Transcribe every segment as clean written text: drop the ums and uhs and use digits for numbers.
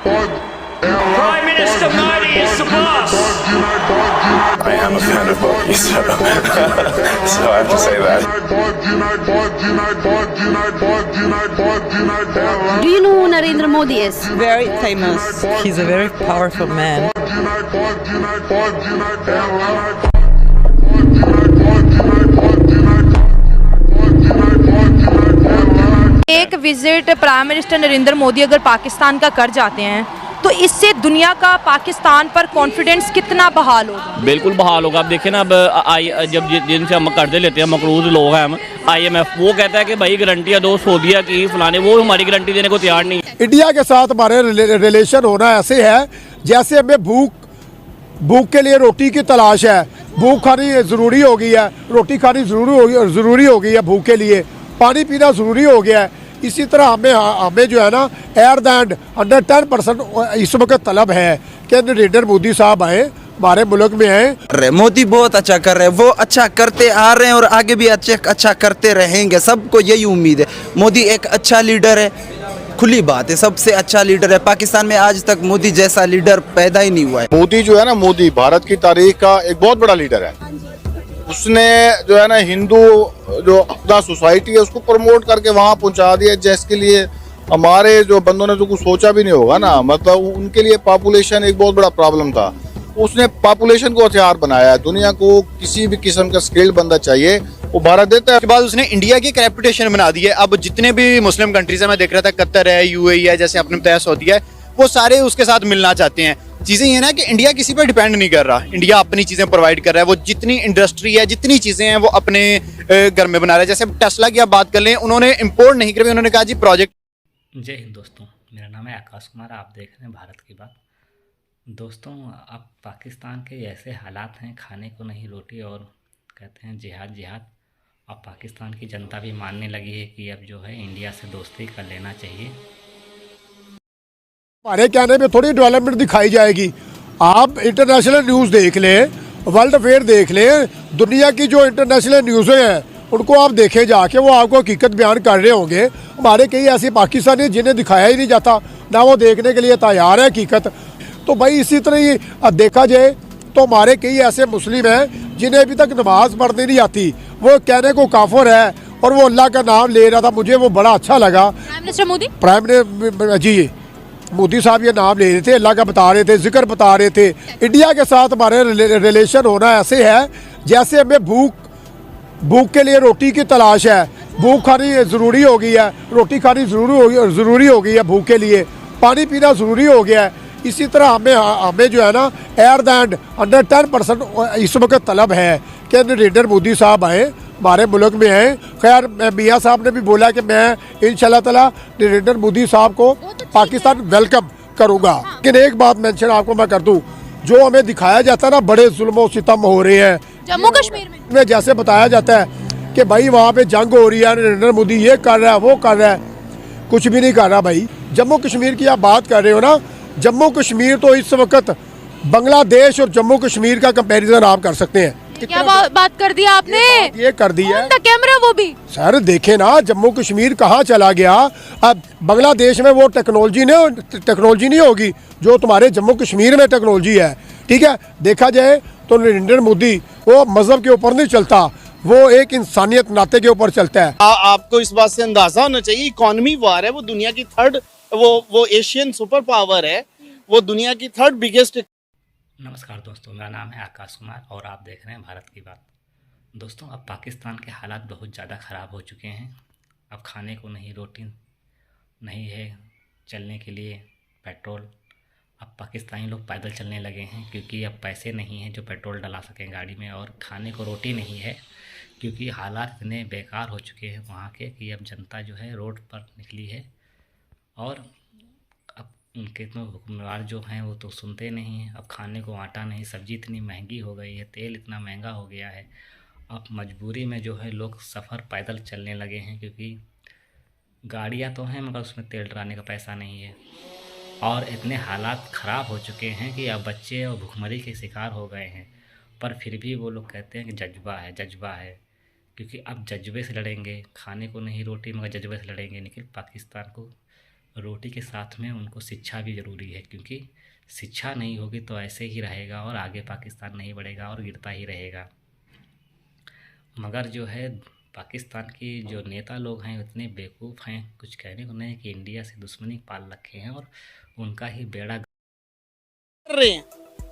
Prime Minister Modi is the boss. I am a fan of Modi, so, so I have to say that. Do you know who Narendra Modi is? Very famous. He's a very powerful man. एक visit prime minister Narendra Modi अगर पाकिस्तान का कर जाते हैं तो इससे दुनिया का पाकिस्तान पर कॉन्फिडेंस कितना बहाल होगा? बिल्कुल बहाल होगा। आप देखिए ना, अब जब जिनसे हम कर्जे लेते हैं, मकरूज लोग हैं हम, IMF वो कहता है कि भाई गारंटियाँ दो सऊदीया की फलाने, वो हमारी गारंटी देने को तैयार नहीं है। इंडिया के साथ हमारे रिलेशन होना ऐसे है जैसे हमें भूख के लिए रोटी की तलाश है। भूख खानी ज़रूरी हो गई है, रोटी खानी ज़रूरी हो गई है, भूख के लिए पानी पीना ज़रूरी हो गया है। इसी तरह हमें जो है ना एयर दैन 110% इस वक्त तलब है कि नरेंद्र मोदी साहब आए, हमारे मुल्क में आए। मोदी बहुत अच्छा कर रहे हैं, वो अच्छा करते आ रहे हैं और आगे भी अच्छा करते रहेंगे। सबको यही उम्मीद है। मोदी एक अच्छा लीडर है, खुली बात है, सबसे अच्छा लीडर है। पाकिस्तान में आज तक मोदी जैसा लीडर पैदा ही नहीं हुआ है। मोदी जो है ना, मोदी भारत की तारीख का एक बहुत बड़ा लीडर है। उसने जो है ना हिंदू जो अपना सोसाइटी है उसको प्रमोट करके वहाँ पहुँचा दिया, जिसके लिए हमारे जो बंदों ने तो कुछ सोचा भी नहीं होगा ना। मतलब उनके लिए पॉपुलेशन एक बहुत बड़ा प्रॉब्लम था। उसने पॉपुलेशन को हथियार बनाया है। दुनिया को किसी भी किस्म का स्किल्ड बंदा चाहिए, वो भारत देता है। उसके बाद उसने इंडिया की एक रेपुटेशन बना दी है। अब जितने भी मुस्लिम कंट्रीज है, मैं देख रहा था कतर है, UAE है, जैसे अपने बताया सऊदी है, वो सारे उसके साथ मिलना चाहते हैं। चीज़ें ये ना कि इंडिया किसी पर डिपेंड नहीं कर रहा, इंडिया अपनी चीज़ें प्रोवाइड कर रहा है। वो जितनी इंडस्ट्री है, जितनी चीज़ें हैं, वो अपने घर में बना रहा है। जैसे टेस्ला की आप बात कर लें, उन्होंने इम्पोर्ट नहीं करी, उन्होंने कहा जी प्रोजेक्ट। जय हिंद दोस्तों, मेरा नाम है आकाश कुमार, आप देख रहे हैं भारत की बात। दोस्तों, अब पाकिस्तान के ऐसे हालात हैं, खाने को नहीं रोटी और कहते हैं जिहाद जिहाद। अब पाकिस्तान की जनता भी मानने लगी है कि अब जो है इंडिया से दोस्ती कर लेना चाहिए। हमारे कहने पे थोड़ी डेवलपमेंट दिखाई जाएगी। आप इंटरनेशनल न्यूज़ देख लें, वर्ल्ड अफेयर देख लें, दुनिया की जो इंटरनेशनल न्यूज़ें हैं उनको आप देखें जाके, वो आपको हकीकत बयान कर रहे होंगे। हमारे कई ऐसे पाकिस्तानी जिन्हें दिखाया ही नहीं जाता, ना वो देखने के लिए तैयार है हकीकत। तो भाई इसी तरह ही देखा जाए तो हमारे कई ऐसे मुस्लिम हैं जिन्हें अभी तक नमाज़ पढ़नी नहीं आती, वो कहने को काफिर है और वो अल्लाह का नाम ले रहा था। मुझे वो बड़ा अच्छा लगा। प्राइम मिनिस्टर मोदी, जी मोदी साहब ये नाम ले रहे थे, अल्लाह का बता रहे थे, जिक्र बता रहे थे। इंडिया के साथ हमारे रिलेशन होना ऐसे है जैसे हमें भूख के लिए रोटी की तलाश है। भूख खानी ज़रूरी हो गई है, रोटी खानी ज़रूरी हो गई है, भूख के लिए पानी पीना ज़रूरी हो गया है। इसी तरह हमें जो है ना एयर दैन 110% इस वक्त तलब है कि नरेंद्र मोदी साहब आए, हमारे मुल्क में आए। खैर मियाँ साहब ने भी बोला कि मैं इंशाल्लाह ताला नरेंद्र मोदी साहब को पाकिस्तान वेलकम करूँगा। लेकिन एक बात मेंशन आपको मैं कर दूँ, जो हमें दिखाया जाता है ना बड़े जुल्म सितम हो रहे हैं जम्मू कश्मीर में, जैसे बताया जाता है कि भाई वहाँ पे जंग हो रही है, नरेंद्र मोदी ये कर रहा है, वो कर रहा है, कुछ भी नहीं कर रहा भाई। जम्मू कश्मीर की आप बात कर रहे हो ना, जम्मू कश्मीर तो इस वक्त बांग्लादेश और जम्मू कश्मीर का कंपैरिजन आप कर सकते हैं। क्या बात कर दिया आपने? ये कर दिया है कैमरा, वो भी सर देखे ना जम्मू कश्मीर कहाँ चला गया। अब बांग्लादेश में वो टेक्नोलॉजी नहीं होगी जो तुम्हारे जम्मू कश्मीर में टेक्नोलॉजी है। ठीक है, देखा जाए तो नरेंद्र मोदी वो मजहब के ऊपर नहीं चलता, वो एक इंसानियत नाते के ऊपर चलता है। आपको इस बात से अंदाजा होना चाहिए, इकोनॉमी वार है, वो दुनिया की थर्ड, वो एशियन सुपर पावर है, वो दुनिया की थर्ड बिगेस्ट। नमस्कार दोस्तों, मेरा नाम है आकाश कुमार और आप देख रहे हैं भारत की बात। दोस्तों, अब पाकिस्तान के हालात बहुत ज़्यादा ख़राब हो चुके हैं। अब खाने को नहीं रोटी नहीं है, चलने के लिए पेट्रोल। अब पाकिस्तानी लोग पैदल चलने लगे हैं क्योंकि अब पैसे नहीं हैं जो पेट्रोल डला सकें गाड़ी में, और खाने को रोटी नहीं है क्योंकि हालात इतने बेकार हो चुके हैं वहाँ के कि अब जनता जो है रोड पर निकली है। और अब उनके तो हुक्मरान जो हैं वो तो सुनते नहीं हैं। अब खाने को आटा नहीं, सब्ज़ी इतनी महंगी हो गई है, तेल इतना महंगा हो गया है। अब मजबूरी में जो है लोग सफ़र पैदल चलने लगे हैं क्योंकि गाड़ियाँ तो हैं मगर उसमें तेल डलाने का पैसा नहीं है। और इतने हालात ख़राब हो चुके हैं कि अब बच्चे और भुखमरी के शिकार हो गए हैं। पर फिर भी वो लोग कहते हैं कि जज्बा है क्योंकि अब जज्बे से लड़ेंगे। खाने को नहीं रोटी मगर जज्बे से लड़ेंगे, लेकिन पाकिस्तान को रोटी के साथ में उनको शिक्षा भी ज़रूरी है, क्योंकि शिक्षा नहीं होगी तो ऐसे ही रहेगा और आगे पाकिस्तान नहीं बढ़ेगा और गिरता ही रहेगा। मगर जो है पाकिस्तान की जो नेता लोग हैं इतने बेवकूफ़ हैं, कुछ कहने को नहीं, कि इंडिया से दुश्मनी पाल रखे हैं और उनका ही बेड़ा कर रहे हैं।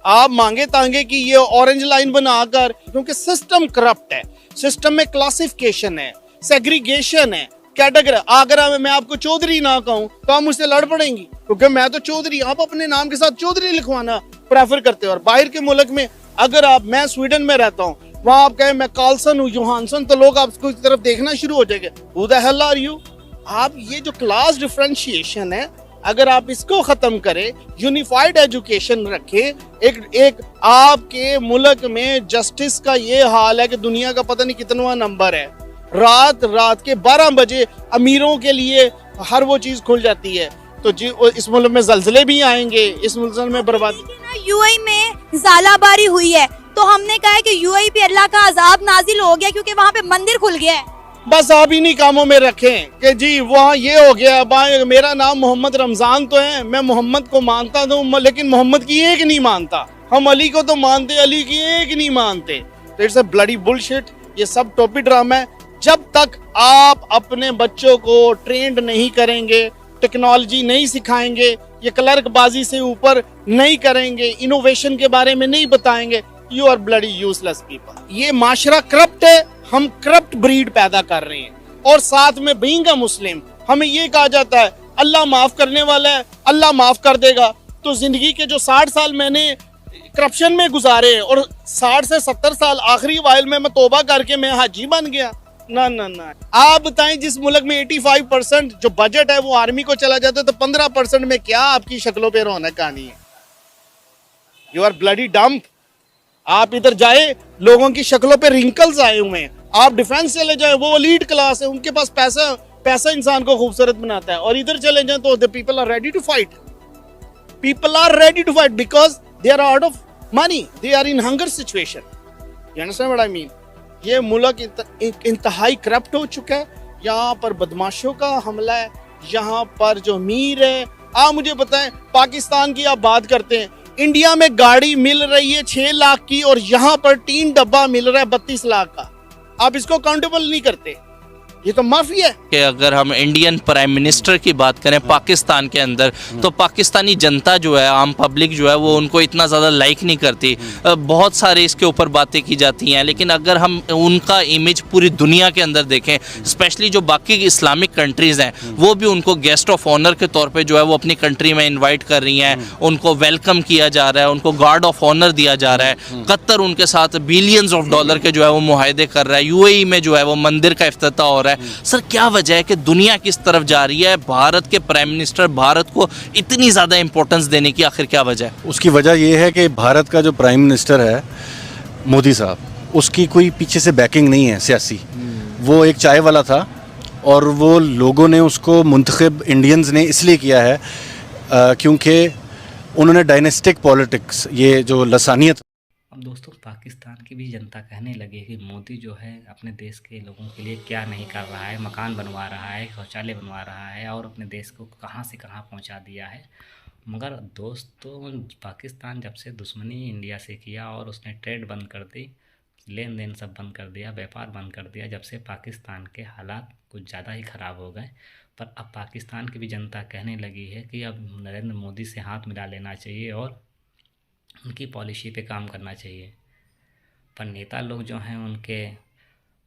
आप मांगे तांगे कि ये ऑरेंज लाइन बनाकर, क्योंकि सिस्टम करप्ट है, सिस्टम में क्लासिफिकेशन है, सेग्रीगेशन है, कैटेगरी। अगर मैं आपको चौधरी ना कहूं तो आप मुझसे लड़ पड़ेंगी, क्योंकि मैं तो चौधरी, आप अपने नाम के साथ चौधरी लिखवाना प्रेफर करते हो। और बाहर के मुल्क में अगर मैं स्वीडन में रहता हूँ, वहां आप कहें मैं कार्लसन हूँ, जोहानसन, तो लोग आपको की तरफ देखना शुरू हो जाएंगे, who the hell are you. आप ये जो क्लास डिफरेंशिएशन है, अगर आप इसको खत्म करें, यूनिफाइड एजुकेशन रखें। एक आपके मुल्क में जस्टिस का ये हाल है कि दुनिया का पता नहीं कितनवां नंबर है, रात के 12 बजे अमीरों के लिए हर वो चीज खुल जाती है। तो जी इस मुल्क में जल्जले भी आएंगे, इस मुल्क में बर्बादी। यूएई में ज़ालाबारी हुई है तो हमने कहा है कि यूएई पे अल्लाह का अजाब नाजिल हो गया, क्योंकि वहाँ पे मंदिर खुल गया है। बस आप इन्हीं कामों में रखें कि जी वहाँ ये हो गया। मेरा नाम मोहम्मद रमजान तो है, मैं मोहम्मद को मानता हूँ, लेकिन मोहम्मद की एक नहीं मानता। हम अली को तो मानते, अली की एक नहीं मानते। तो इट्स अ ब्लडी बुलशिट। ये सब टोपी ड्रामा है। जब तक आप अपने बच्चों को ट्रेंड नहीं करेंगे, टेक्नोलॉजी नहीं सिखाएंगे, ये क्लर्कबाजी से ऊपर नहीं करेंगे, इनोवेशन के बारे में नहीं बताएंगे, you are bloody useless people. ये माशरा करप्ट है, हम करप्ट ब्रीड पैदा कर रहे हैं। और साथ में बीइंग अ मुस्लिम हमें ये कहा जाता है अल्लाह माफ करने वाला है, अल्लाह माफ कर देगा। तो जिंदगी के जो 60 साल मैंने करप्शन में गुजारे और 60 से 70 साल आखिरी वाइल में मैं तौबा करके मैं हाजी बन गया। ना ना ना। आप बताएं, जिस मुल्क में 85% जो बजट है वो आर्मी को चला जाता है, तो 15% में क्या आपकी शक्लों पे रौनक आनी है? You are bloody dumb. आप इधर जाए, लोगों की शक्लों पे रिंकल्स आए हुए हैं। आप डिफेंस चले जाए, वो एलीट क्लास है, उनके पास पैसा इंसान को खूबसूरत बनाता है। और इधर चले जाए तो the people are ready to fight. People are ready to fight because they are out of money, they are in hunger situation. You understand what I mean? ये मुल्क इंतहाई करप्ट हो चुका है। यहाँ पर बदमाशों का हमला है, यहाँ पर जो अमीर है। आप मुझे बताएं, पाकिस्तान की आप बात करते हैं, इंडिया में गाड़ी मिल रही है 6 लाख की और यहाँ पर 3 डब्बा मिल रहा है 32 लाख का। आप इसको काउंटेबल नहीं करते, ये तो माफी है। कि अगर हम इंडियन प्राइम मिनिस्टर की बात करें पाकिस्तान के अंदर, तो पाकिस्तानी जनता जो है, आम पब्लिक जो है, वो उनको इतना ज़्यादा लाइक नहीं करती। बहुत सारे इसके ऊपर बातें की जाती हैं, लेकिन अगर हम उनका इमेज पूरी दुनिया के अंदर देखें, स्पेशली जो बाकी इस्लामिक कंट्रीज़ हैं, वो भी उनको गेस्ट ऑफ ऑनर के तौर पर जो है वो अपनी कंट्री में इन्वाइट कर रही हैं, उनको वेलकम किया जा रहा है, उनको गार्ड ऑफ ऑनर दिया जा रहा है। कतर उनके साथ बिलियंस ऑफ डॉलर के जो है वो मुआहदे कर रहा है। यूएई में जो है वो मंदिर का इफ्तिताह हो रहा है। सर, क्या वजह है कि दुनिया किस तरफ जा रही है? भारत के प्राइम मिनिस्टर भारत को इतनी ज़्यादा इंपॉर्टेंस देने की आखिर क्या वजह है? उसकी वजह यह है कि भारत का जो प्राइम मिनिस्टर है मोदी साहब, उसकी कोई पीछे से बैकिंग नहीं है सियासी। वो एक चाय वाला था और वो लोगों ने उसको मुंतखब इंडियंस ने इसलिए किया है क्योंकि उन्होंने डायनेस्टिक पॉलिटिक्स, ये जो लसानियत। अब दोस्तों, पाकिस्तान की भी जनता कहने लगी कि मोदी जो है अपने देश के लोगों के लिए क्या नहीं कर रहा है, मकान बनवा रहा है, शौचालय बनवा रहा है और अपने देश को कहां से कहां पहुंचा दिया है। मगर दोस्तों, पाकिस्तान जब से दुश्मनी इंडिया से किया और उसने ट्रेड बंद कर दी, लेन देन सब बंद कर दिया, व्यापार बंद कर दिया, जब से पाकिस्तान के हालात कुछ ज़्यादा ही ख़राब हो गए। पर अब पाकिस्तान की भी जनता कहने लगी है कि अब नरेंद्र मोदी से हाथ मिला लेना चाहिए और उनकी पॉलिसी पे काम करना चाहिए। पर नेता लोग जो हैं उनके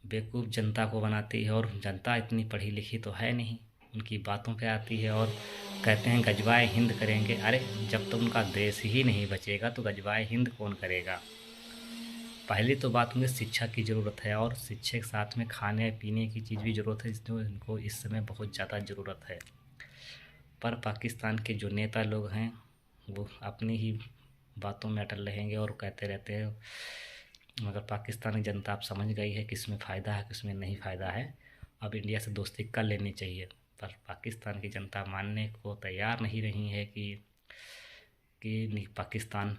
बेवकूफ़ जनता को बनाती है, और जनता इतनी पढ़ी लिखी तो है नहीं, उनकी बातों पे आती है और कहते हैं गजवाए हिंद करेंगे। अरे जब तक उनका देश ही नहीं बचेगा तो गजवाए हिंद कौन करेगा? पहली तो बात उन्हें शिक्षा की ज़रूरत है, और शिक्षा के साथ में खाने पीने की चीज़ भी ज़रूरत है, जो इनको इस समय बहुत ज़्यादा ज़रूरत है। पर पाकिस्तान के जो नेता लोग हैं वो अपनी ही बातों में अटल रहेंगे और कहते रहते हैं। मगर पाकिस्तान की जनता अब समझ गई है किसमें फ़ायदा है किसमें नहीं फ़ायदा है। अब इंडिया से दोस्ती कर लेनी चाहिए, पर पाकिस्तान की जनता मानने को तैयार नहीं रही है कि पाकिस्तान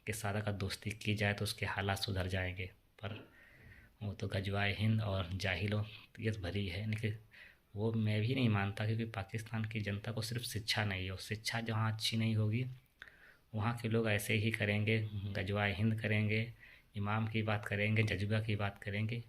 के साथ अगर दोस्ती की जाए तो उसके हालात सुधर जाएंगे। पर वो तो गजवाए हिंद और जाहिलों भरी है, लेकिन वो मैं भी नहीं मानता, क्योंकि पाकिस्तान की जनता को सिर्फ शिक्षा नहीं है, और शिक्षा जहाँ अच्छी नहीं होगी वहाँ के लोग ऐसे ही करेंगे, गजवाए हिंद करेंगे, इमाम की बात करेंगे, जज्बा की बात करेंगे।